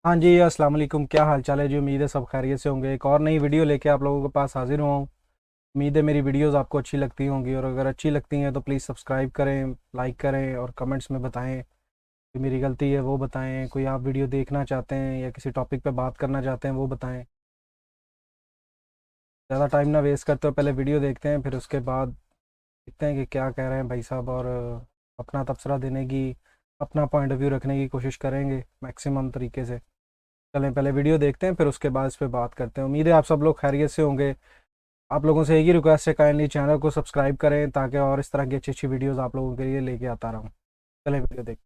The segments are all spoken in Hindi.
हाँ जी, अस्सलाम वालेकुम। क्या हाल चाल है जी? उम्मीद है सब खैरियत से होंगे। एक और नई वीडियो लेके आप लोगों के पास हाजिर हुआ हूँ। उम्मीद है मेरी वीडियोस आपको अच्छी लगती होंगी, और अगर अच्छी लगती हैं तो प्लीज़ सब्सक्राइब करें, लाइक करें और कमेंट्स में बताएं कि मेरी गलती है वो बताएं। कोई आप वीडियो देखना चाहते हैं या किसी टॉपिक पे बात करना चाहते हैं वो बताएं। ज़्यादा टाइम ना वेस्ट करते हो, पहले वीडियो देखते हैं, फिर उसके बाद देखते हैं कि क्या कह रहे हैं भाई साहब, और अपना तबसरा देने की, अपना पॉइंट ऑफ व्यू रखने की कोशिश करेंगे मैक्सिमम तरीके से। चलें पहले वीडियो देखते हैं, फिर उसके बाद इस पर बात करते हैं। उम्मीद है आप सब लोग खैरियत से होंगे। आप लोगों से एक ही रिक्वेस्ट है, काइंडली चैनल को सब्सक्राइब करें ताकि और इस तरह की अच्छी अच्छी वीडियोस आप लोगों के लिए लेके आता रहूँ। चलें वीडियो देख।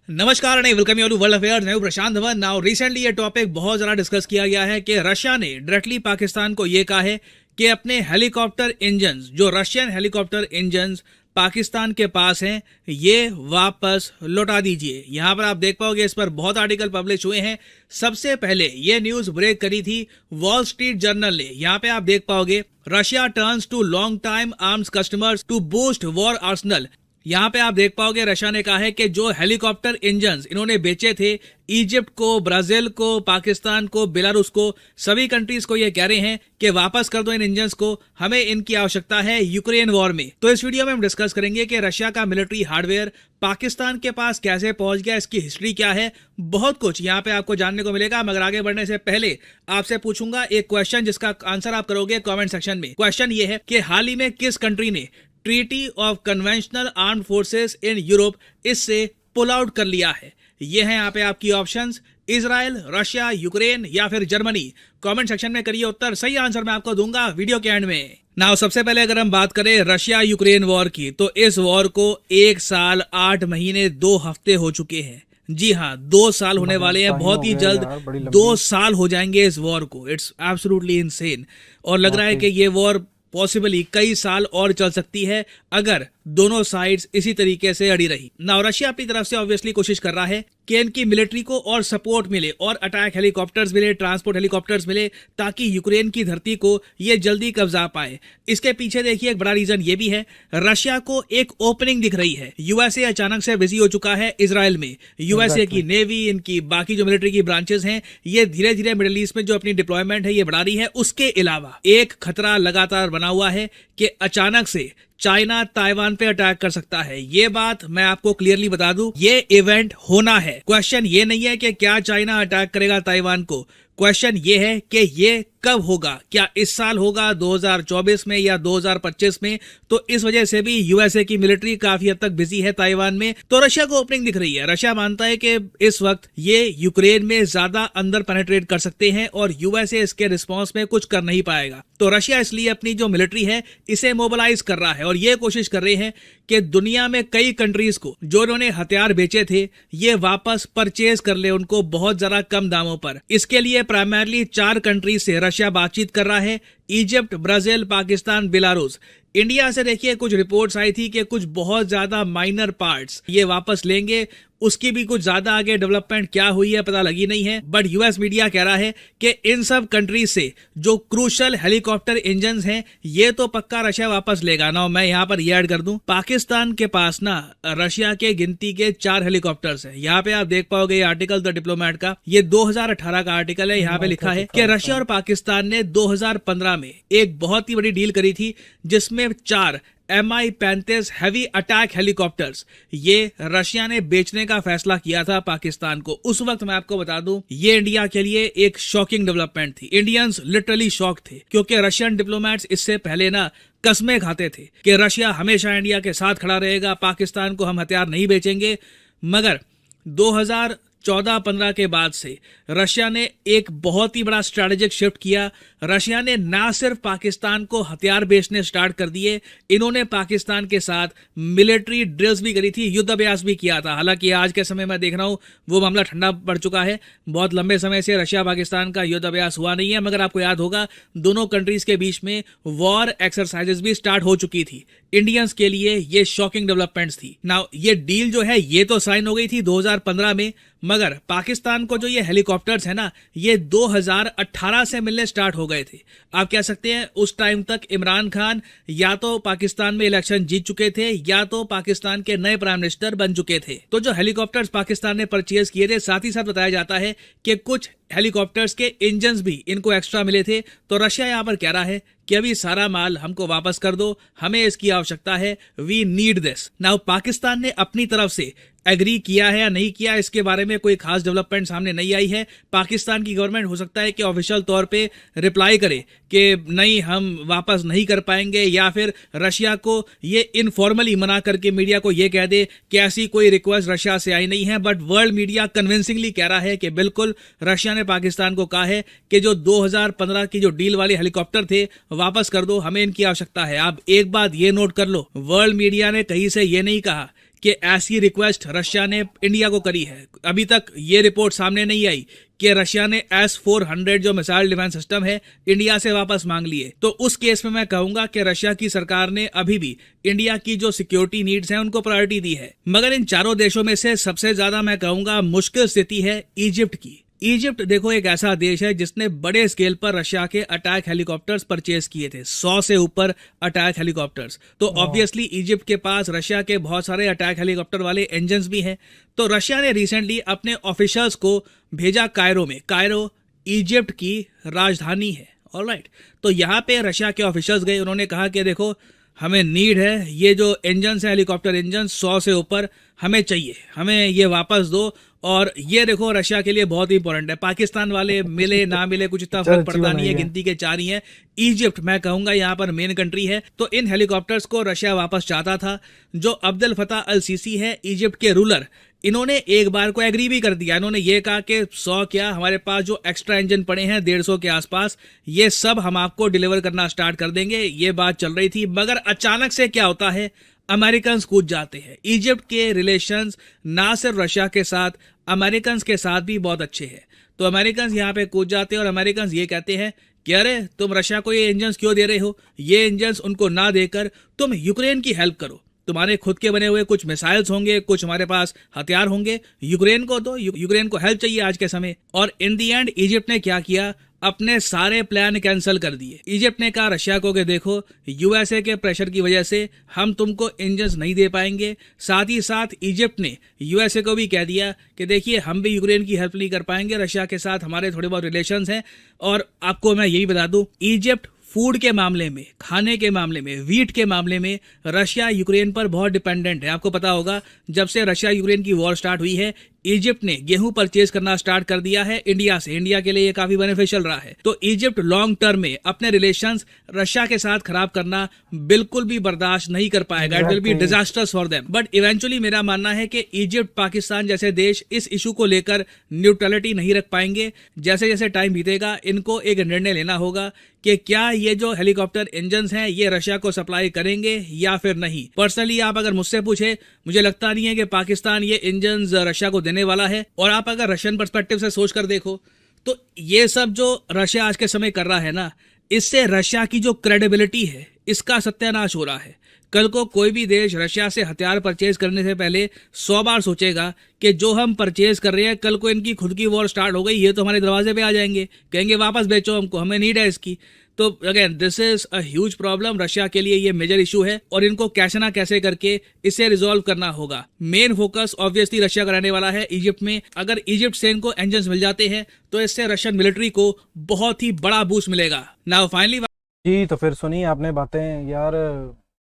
नमस्कार and welcome you to world affairs. मैं हूं प्रशांत धवन। नाउ रिसेंटली ये टॉपिक बहुत ज़्यादा डिस्कस किया गया है कि रशिया ने डायरेक्टली पाकिस्तान को ये कहा है कि अपने हेलीकॉप्टर इंजन्स, जो रशियन हेलीकॉप्टर इंजन्स पाकिस्तान के पास हैं, ये वापस लौटा दीजिए। यहाँ पर आप देख पाओगे, इस पर बहुत आर्टिकल पब्लिश हुए हैं। सबसे पहले ये न्यूज़ ब्रेक करी थी वॉल स्ट्रीट जर्नल ने। यहाँ पे आप देख पाओगे, Russia turns to long time arms customers to boost war arsenal. यहाँ पे आप देख पाओगे, रशिया ने कहा है कि जो हेलीकॉप्टर इंजन्स इन्होंने बेचे थे इजिप्ट को, ब्राजील को, पाकिस्तान को, बेलारूस को, सभी कंट्रीज को ये कह रहे हैं कि वापस कर दो इन इंजन्स को, हमें इनकी आवश्यकता है यूक्रेन वॉर में। तो इस वीडियो में हम डिस्कस करेंगे कि रशिया का मिलिट्री हार्डवेयर पाकिस्तान के पास कैसे पहुंच गया, इसकी हिस्ट्री क्या है, बहुत कुछ यहाँ पे आपको जानने को मिलेगा। मगर आगे बढ़ने से पहले आपसे पूछूंगा एक क्वेश्चन, जिसका आंसर आप करोगे कमेंट सेक्शन में। क्वेश्चन ये है कि हाल ही में किस कंट्री ने treaty of conventional armed forces in Europe इससे पुल आउट कर लिया है? ये हैं यहाँ पे आपकी ऑप्शंस, इजराइल, रशिया, यूक्रेन या फिर जर्मनी। कमेंट सेक्शन में करिए उत्तर। सही आंसर मैं आपको दूंगा वीडियो के एंड में। नाउ सबसे पहले अगर हम बात करें रशिया यूक्रेन वॉर की, तो इस वॉर को 1 साल 8 महीने 2 हफ्ते हो चुके हैं। जी हाँ, 2 साल होने वाले हैं। बहुत ही जल्द 2 साल हो जाएंगे इस वॉर को। It's absolutely insane. और लग रहा है कि ये वॉर पॉसिबली कई साल और चल सकती है अगर दोनों साइड्स इसी तरीके से अड़ी रही। ना रशिया अपनी तरफ से ऑब्वियसली कोशिश कर रहा है कि इनकी मिलिट्री को और सपोर्ट मिले, और अटैक हेलीकॉप्टर्स मिले, ट्रांसपोर्ट हेलीकॉप्टर्स मिले, ताकि यूक्रेन की धरती को ये जल्दी कब्जा पाए। इसके पीछे देखिए एक बड़ा रीजन ये भी है, रशिया को एक ओपनिंग दिख रही है। यूएसए अचानक से बिजी हो चुका है इजराइल में। यूएसए की नेवी, इनकी बाकी जो मिलिट्री की ब्रांचेस हैं, ये धीरे धीरे मिडिल ईस्ट में जो अपनी डिप्लॉयमेंट है ये बढ़ा रही है। उसके अलावा एक खतरा लगातार बना हुआ है कि अचानक से चाइना ताइवान पे अटैक कर सकता है। ये बात मैं आपको क्लियरली बता दूं, ये इवेंट होना है। क्वेश्चन ये नहीं है कि क्या चाइना अटैक करेगा ताइवान को, क्वेश्चन ये है कि ये कब होगा। क्या इस साल होगा 2024 में या 2025 में? तो इस वजह से भी यूएसए की मिलिट्री काफी हद तक बिजी है ताइवान में। तो रशिया को ओपनिंग दिख रही है। रशिया मानता है कि इस वक्त ये यूक्रेन में ज्यादा अंदर पेनिट्रेट कर सकते हैं और यूएसए इसके रिस्पॉन्स में कुछ कर नहीं पाएगा। तो रशिया इसलिए अपनी जो मिलिट्री है इसे मोबिलाइज कर रहा है, और ये कोशिश कर रहे हैं कि दुनिया में कई कंट्रीज को जो उन्होंने हथियार बेचे थे ये वापस परचेज कर ले, उनको बहुत ज्यादा कम दामों पर। इसके लिए प्राइमरली 4 कंट्रीज से रशिया बातचीत कर रहा है, Egypt, Brazil, Pakistan, Belarus. India से देखिए कुछ रिपोर्ट्स आई थी कि कुछ बहुत ज्यादा माइनर पार्ट्स ये वापस लेंगे। उसकी भी कुछ ज्यादा आगे डेवलपमेंट क्या हुई है पता लगी नहीं है, बट यूएस मीडिया कह रहा है कि इन सब कंट्रीज से जो क्रूशल हेलीकॉप्टर इंजन्स हैं ये तो पक्का रशिया वापस लेगा ना। मैं यहाँ पर ये ऐड कर दूं, पाकिस्तान के पास ना रशिया के गिनती के 4 हेलीकॉप्टर्स हैं। यहाँ पे आप देख पाओगे ये आर्टिकल द डिप्लोमेट का, ये 2018 का आर्टिकल है। यहाँ पे लिखा है कि रशिया और पाकिस्तान ने 2015 में एक बहुत ही बड़ी डील करी थी, जिसमें 4 Mi-35 हैवी अटैक हेलीकॉप्टर्स ये रशिया ने बेचने का फैसला किया था पाकिस्तान को। उस वक्त मैं आपको बता दूं, ये इंडिया के लिए एक शॉकिंग डेवलपमेंट थी। इंडियंस लिटरली शॉक थे, क्योंकि रशियन डिप्लोमेट्स इससे पहले ना कस्में खाते थे कि रशिया हमेशा इंडिया के साथ खड़ा रहेगा, पाकिस्तान को हम हथियार नहीं बेचेंगे। मगर 2014-15 के बाद से रशिया ने एक बहुत ही बड़ा स्ट्रैटेजिक शिफ्ट किया। रशिया ने ना सिर्फ पाकिस्तान को हथियार बेचने स्टार्ट कर दिए, इन्होंने पाकिस्तान के साथ मिलिट्री ड्रिल्स भी करी थी, युद्ध अभ्यास भी किया था। हालांकि आज के समय में देख रहा हूं वो मामला ठंडा पड़ चुका है। बहुत लंबे समय से रशिया पाकिस्तान का युद्ध अभ्यास हुआ नहीं है, मगर आपको याद होगा दोनों कंट्रीज के बीच में वॉर एक्सरसाइजेस भी स्टार्ट हो चुकी थी। इंडियंस के लिए ये शॉकिंग डेवलपमेंट्स थी। नाउ ये डील जो है ये तो साइन हो गई थी 2015 में, मगर पाकिस्तान को जो ये हेलीकॉप्टर्स है ना, ये 2018 से मिलने स्टार्ट हो गए थे। आप कह सकते हैं उस टाइम तक इमरान खान या तो पाकिस्तान में इलेक्शन जीत चुके थे या तो पाकिस्तान के नए प्राइम मिनिस्टर बन चुके थे। तो जो हेलीकॉप्टर्स पाकिस्तान ने परचेज किए थे, साथ ही साथ बताया जाता है कि कुछ हेलीकॉप्टर्स के इंजन्स भी इनको एक्स्ट्रा मिले थे। तो रशिया यहाँ पर कह रहा है कि अभी सारा माल हमको वापस कर दो, हमें इसकी आवश्यकता है, we need this. Now Pakistan ने अपनी तरफ से एग्री किया है या नहीं किया, इसके बारे में कोई खास डेवलपमेंट सामने नहीं आई है। पाकिस्तान की गवर्नमेंट हो सकता है कि ऑफिशियल तौर पे रिप्लाई करे कि नहीं, हम वापस नहीं कर पाएंगे, या फिर रशिया को ये इनफॉर्मली मना करके मीडिया को ये कह दे कि ऐसी कोई रिक्वेस्ट रशिया से आई नहीं है। बट वर्ल्ड मीडिया कन्विंसिंगली कह रहा है कि बिल्कुल रशिया ने पाकिस्तान को कहा है कि जो 2015 की जो डील वाले हेलीकॉप्टर थे वापस कर दो, हमें इनकी आवश्यकता है। आप एक बात ये नोट कर लो, वर्ल्ड मीडिया ने कहीं से ये नहीं कहा कि ऐसी रिक्वेस्ट रशिया ने इंडिया को करी है। अभी तक ये रिपोर्ट सामने नहीं आई कि रशिया ने S-400 जो मिसाइल डिफेंस सिस्टम है इंडिया से वापस मांग लिए। तो उस केस में मैं कहूंगा कि रशिया की सरकार ने अभी भी इंडिया की जो सिक्योरिटी नीड्स हैं उनको प्रायोरिटी दी है। मगर इन चारों देशों में से सबसे ज्यादा मैं कहूंगा मुश्किल स्थिति है इजिप्ट की। इजिप्ट देखो एक ऐसा देश है जिसने बड़े स्केल पर रशिया के अटैक हेलीकॉप्टर्स परचेज किए थे, 100 से ऊपर अटैक हेलीकॉप्टर्स। तो ऑब्वियसली इजिप्ट के पास रशिया के बहुत सारे अटैक हेलीकॉप्टर वाले इंजन्स भी हैं। तो रशिया ने रिसेंटली अपने ऑफिशियल्स को भेजा कायरो में। कायरो इजिप्ट की राजधानी है, ऑलराइट। तो यहाँ पे रशिया के ऑफिशियल्स गए, उन्होंने कहा कि देखो हमें नीड है, ये जो इंजन्स है हेलीकॉप्टर इंजन 100 से ऊपर हमें चाहिए, हमें ये वापस दो। और ये देखो रशिया के लिए बहुत ही इंपॉर्टेंट है। पाकिस्तान वाले मिले ना मिले कुछ इतना फर्क पड़ता नहीं है, गिनती के 4 ही है। इजिप्ट मैं कहूंगा यहाँ पर मेन कंट्री है। तो इन हेलीकॉप्टर्स को रशिया वापस चाहता था। जो अब्दुल फताह अल सीसी है इजिप्ट के रूलर, इन्होंने एक बार को एग्री भी कर दिया। इन्होंने ये कहा कि 100 क्या, हमारे पास जो एक्स्ट्रा इंजन पड़े हैं 150 के आसपास, ये सब हम आपको डिलीवर करना स्टार्ट कर देंगे। ये बात चल रही थी, मगर अचानक से क्या होता है, अमेरिकन्स कूद जाते हैं। इजिप्ट के रिलेशंस ना सिर्फ रशिया के साथ, अमेरिकन्स के साथ भी बहुत अच्छे हैं। तो अमेरिकन्स यहाँ पे कूद जाते हैं और अमेरिकन्स ये कहते हैं कि अरे तुम रशिया को ये इंजन्स क्यों दे रहे हो, ये इंजन्स उनको ना देकर तुम यूक्रेन की हेल्प करो। तुम्हारे खुद के बने हुए कुछ मिसाइल्स होंगे, कुछ हमारे पास हथियार होंगे, यूक्रेन को दो, यूक्रेन को हेल्प चाहिए आज के समय। और इन दी एंड इजिप्ट ने क्या किया, अपने सारे प्लान कैंसिल कर दिए। इजिप्ट ने कहा रशिया को कि देखो यूएसए के प्रेशर की वजह से हम तुमको इंजन्स नहीं दे पाएंगे। साथ ही साथ इजिप्ट ने यूएसए को भी कह दिया कि देखिए हम भी यूक्रेन की हेल्प नहीं कर पाएंगे, रशिया के साथ हमारे थोड़े बहुत रिलेशंस हैं। और आपको मैं यही बता दूं, इजिप्ट फूड के मामले में, खाने के मामले में, वीट के मामले में रशिया यूक्रेन पर बहुत डिपेंडेंट है। आपको पता होगा जब से रशिया यूक्रेन की वॉर स्टार्ट हुई है, इजिप्ट ने गेहूं परचेज करना स्टार्ट कर दिया है इंडिया से। इंडिया के लिए ये काफी बेनिफिशियल रहा है। तो इजिप्ट लॉन्ग टर्म में अपने रिलेशंस रशिया के साथ खराब करना बिल्कुल भी बर्दाश्त नहीं कर पाएगा। It will be disasters for them. But eventually मेरा मानना है कि इजिप्ट, पाकिस्तान जैसे देश इस इशू को लेकर न्यूट्रलिटी नहीं रख पाएंगे। जैसे जैसे टाइम बीतेगा इनको एक निर्णय लेना होगा कि क्या ये जो हेलीकॉप्टर इंजन्स हैं ये रशिया को सप्लाई करेंगे या फिर नहीं। पर्सनली आप अगर मुझसे पूछे, मुझे लगता नहीं है कि पाकिस्तान ये इंजन्स रशिया को देने वाला है। और आप अगर रशियन पर्सपेक्टिव से सोच कर देखो तो ये सब जो रशिया आज के समय कर रहा है ना, इससे रशिया की जो क्रेडिबिलिटी है इसका सत्यानाश हो रहा है। कल को कोई भी देश रशिया से हथियार परचेज करने से पहले 100 बार सोचेगा कि जो हम परचेज कर रहे हैं, कल को इनकी खुद की वॉर स्टार्ट हो गई, ये तो हमारे दरवाजे पे आ जाएंगे, कहेंगे वापस बेचो हमको, हमें नीड है इसकी। तो again this is a huge problem. Russia के लिए ये मेजर इशू है और इनको कैसे ना कैसे करके इसे रिजॉल्व करना होगा। मेन फोकस ऑब्वियसली रशिया का रहने वाला है इजिप्ट में। अगर इजिप्ट से इनको इंजन्स मिल जाते हैं तो इससे रशियन मिलिट्री को बहुत ही बड़ा बूस्ट मिलेगा। नाउ फाइनली जी, तो फिर सुनिए आपने बातें यार।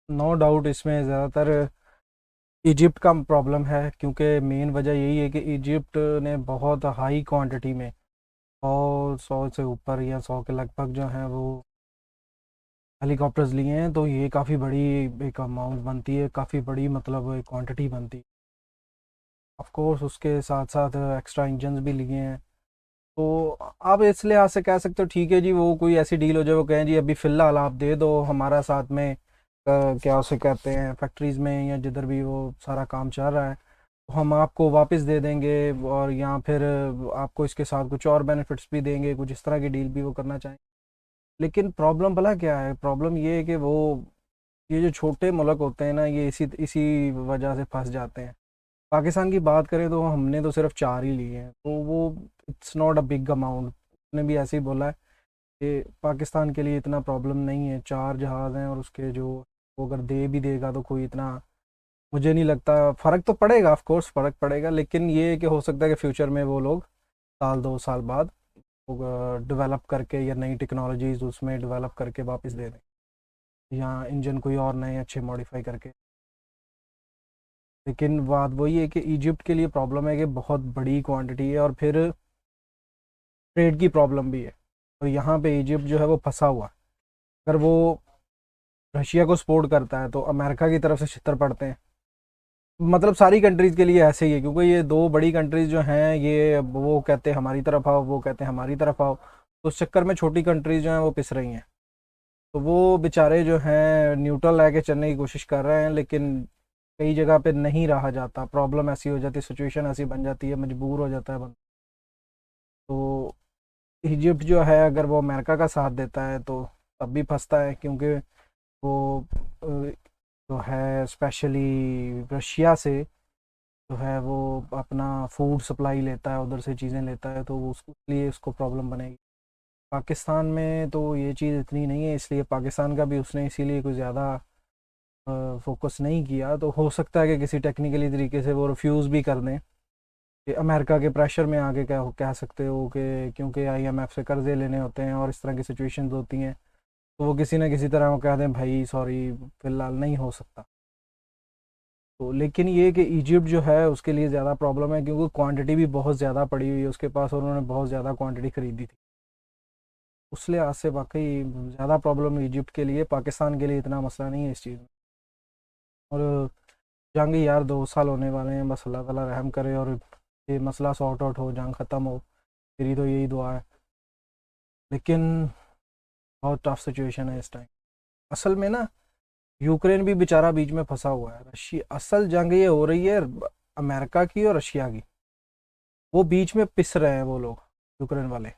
नो डाउट इसमें ज़्यादातर इजिप्ट का प्रॉब्लम है, क्योंकि मेन वजह यही है कि इजिप्ट ने बहुत हाई क्वांटिटी में 100 से ऊपर या 100 के लगभग जो हैं वो हेलीकॉप्टर्स लिए हैं। तो ये काफ़ी बड़ी एक अमाउंट बनती है, काफ़ी बड़ी मतलब क्वांटिटी बनती है। ऑफ कोर्स उसके साथ साथ एक्स्ट्रा इंजन्स भी लिए हैं। तो आप इस लिहाज से कह सकते हो ठीक है जी, वो कोई ऐसी डील हो जाए वो कहें जी अभी फ़िलहाल आप दे दो हमारा साथ में क्या उसे कहते हैं फैक्ट्रीज़ में या जिधर भी वो सारा काम चल रहा है, तो हम आपको वापस दे देंगे और या फिर आपको इसके साथ कुछ और बेनिफिट्स भी देंगे, कुछ इस तरह की डील भी वो करना चाहें। लेकिन प्रॉब्लम भला क्या है, प्रॉब्लम ये है कि वो ये जो छोटे मुल्क होते हैं ना, ये इसी इसी वजह से फंस जाते हैं पाकिस्तान की बात करें तो हमने तो सिर्फ 4 ही लिए हैं, तो वो it's not a big amount. उसने भी ऐसे ही बोला है कि पाकिस्तान के लिए इतना प्रॉब्लम नहीं है, 4 जहाज़ हैं और उसके जो वो अगर दे भी देगा तो कोई इतना मुझे नहीं लगता फ़र्क तो पड़ेगा, ऑफ कोर्स फ़र्क पड़ेगा, लेकिन ये है कि हो सकता है कि फ्यूचर में वो लोग साल 2 साल बाद डेवलप करके या नई टेक्नोलॉजीज उसमें डेवलप करके वापस दे दें, या इंजन कोई और नए अच्छे मॉडिफाई करके। लेकिन बात वही है कि इजिप्ट के लिए प्रॉब्लम है कि बहुत बड़ी क्वांटिटी है और फिर ट्रेड की प्रॉब्लम भी है, और यहाँ पे इजिप्ट जो है वो फंसा हुआ है। अगर वो रशिया को सपोर्ट करता है तो अमेरिका की तरफ से छितर पड़ते हैं। मतलब सारी कंट्रीज़ के लिए ऐसे ही है, क्योंकि ये दो बड़ी कंट्रीज़ जो हैं ये वो कहते हैं हमारी तरफ आओ, वो कहते हैं हमारी तरफ आओ, तो उस चक्कर में छोटी कंट्रीज़ जो हैं वो पिस रही हैं। तो वो बेचारे जो हैं न्यूट्रल रह के चलने की कोशिश कर रहे हैं, लेकिन कई जगह पे नहीं रहा जाता, प्रॉब्लम ऐसी हो जाती है, सिचुएशन ऐसी बन जाती है, मजबूर हो जाता है बंदा। तो इजिप्ट जो है अगर वो अमेरिका का साथ देता है तो तब भी फंसता है, क्योंकि वो जो है स्पेशली रशिया से जो है वो अपना फूड सप्लाई लेता है, उधर से चीज़ें लेता है, तो उसके लिए उसको प्रॉब्लम बनेगी। पाकिस्तान में तो ये चीज़ इतनी नहीं है, इसलिए पाकिस्तान का भी उसने इसीलिए कोई ज़्यादा फोकस नहीं किया। तो हो सकता है कि किसी टेक्निकली तरीके से वो रिफ्यूज़ भी कर दें, कि अमेरिका के प्रेशर में आके कह सकते हो कि क्योंकि आईएमएफ से कर्जे लेने होते हैं और इस तरह की सिचुएशंस होती हैं, तो वो किसी ना किसी तरह वो कह दें भाई सॉरी फिलहाल नहीं हो सकता। तो लेकिन ये कि इजिप्ट जो है उसके लिए ज़्यादा प्रॉब्लम है, क्योंकि क्वांटिटी भी बहुत ज़्यादा पड़ी हुई है उसके पास, और उन्होंने बहुत ज़्यादा क्वांटिटी खरीदी थी। उस लिहाज से वाकई ज़्यादा प्रॉब्लम इजिप्ट के लिए, पाकिस्तान के लिए इतना मसला नहीं है इस चीज़ में। और जंग यार 2 साल होने वाले हैं, बस अल्लाह ताला रहम करे और ये मसला सॉर्ट आउट हो, जंग ख़त्म हो, मेरी तो यही दुआ है। लेकिन बहुत टफ सिचुएशन है इस टाइम। असल में ना यूक्रेन भी बेचारा बीच में फंसा हुआ है। रशिया असल जंग ये हो रही है अमेरिका की और रशिया की, वो बीच में पिस रहे हैं वो लोग, यूक्रेन वाले,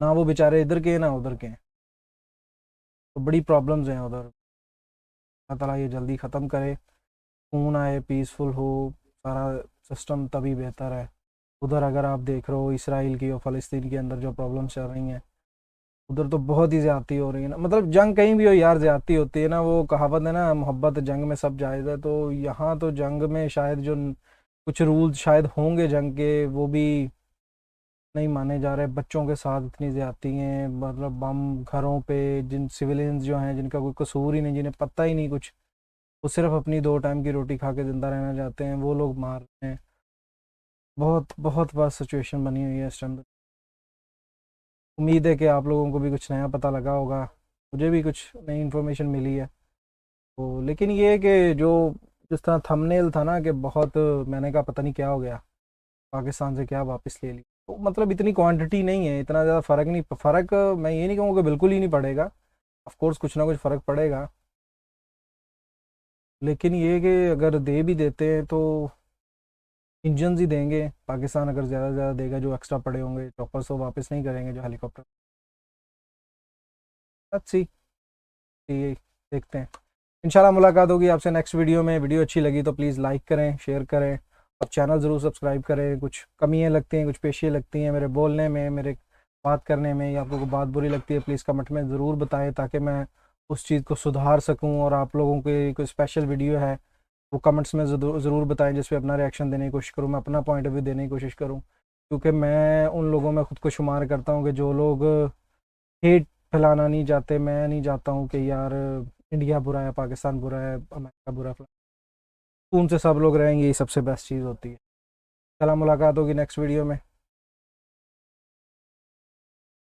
ना वो बेचारे इधर के हैं ना उधर के हैं, तो बड़ी प्रॉब्लम्स हैं उधर। अल्लाह ताला ये जल्दी ख़त्म करे, खून आए, पीसफुल हो सारा सिस्टम, तभी बेहतर है। उधर अगर आप देख रहे हो इसराइल की और फ़लस्तीन के अंदर जो प्रॉब्लम्स चल रही हैं, उधर तो बहुत ही ज़्यादती हो रही है ना। मतलब जंग कहीं भी हो यार, ज़्यादती होती है ना, वो कहावत है ना, मोहब्बत जंग में सब जायज़ है। तो यहाँ तो जंग में शायद जो कुछ रूल्स शायद होंगे जंग के, वो भी नहीं माने जा रहे। बच्चों के साथ इतनी ज़्यादती हैं, मतलब बम घरों पे, जिन सिविलियंस जो हैं जिनका कोई कसूर ही नहीं, जिन्हें पता ही नहीं कुछ, वो सिर्फ अपनी 2 टाइम की रोटी खा के ज़िंदा रहना चाहते हैं, वो लोग मार रहे हैं। बहुत बहुत बस सिचुएशन बनी हुई है इस टाइम। उम्मीद है कि आप लोगों को भी कुछ नया पता लगा होगा, मुझे भी कुछ नई इन्फॉर्मेशन मिली है। तो लेकिन ये है कि जो जिस तरह थंबनेल था ना कि बहुत, मैंने कहा पता नहीं क्या हो गया, पाकिस्तान से क्या वापस ले ली, तो मतलब इतनी क्वांटिटी नहीं है, इतना ज़्यादा फ़र्क नहीं, फ़र्क मैं ये नहीं कहूँगा कि बिल्कुल ही नहीं पड़ेगा, ऑफ कोर्स कुछ ना कुछ फ़र्क पड़ेगा। लेकिन ये है कि अगर दे भी देते हैं तो इंजन ही देंगे। पाकिस्तान अगर ज़्यादा से ज़्यादा देगा, जो एक्स्ट्रा पड़े होंगे चॉपर्स तो वापस नहीं करेंगे जो हेलीकॉप्टर। अच्छी ये देखते हैं, इंशाल्लाह मुलाकात होगी आपसे नेक्स्ट वीडियो में। वीडियो अच्छी लगी तो प्लीज़ लाइक करें, शेयर करें और चैनल ज़रूर सब्सक्राइब करें। कुछ कमियाँ लगती हैं, कुछ पेशियाँ लगती हैं मेरे बोलने में, मेरे बात करने में, या आप लोगों को बात बुरी लगती है, प्लीज़ कमेंट में ज़रूर बताएं, ताकि मैं उस चीज़ को सुधार सकूं। और आप लोगों के कोई स्पेशल वीडियो है वो कमेंट्स में ज़रूर बताएं, जिस पे अपना रिएक्शन देने की कोशिश करूँ, मैं अपना पॉइंट ऑफ व्यू देने की कोशिश करूँ। क्योंकि मैं उन लोगों में ख़ुद को शुमार करता हूँ कि जो लोग हेट फैलाना नहीं चाहते। मैं नहीं चाहता हूँ कि यार इंडिया बुरा है, पाकिस्तान बुरा है, अमेरिका बुरा है, सुकून से सब लोग रहेंगे, ये सबसे बेस्ट चीज़ होती है। चला मुलाकात होगी नेक्स्ट वीडियो में।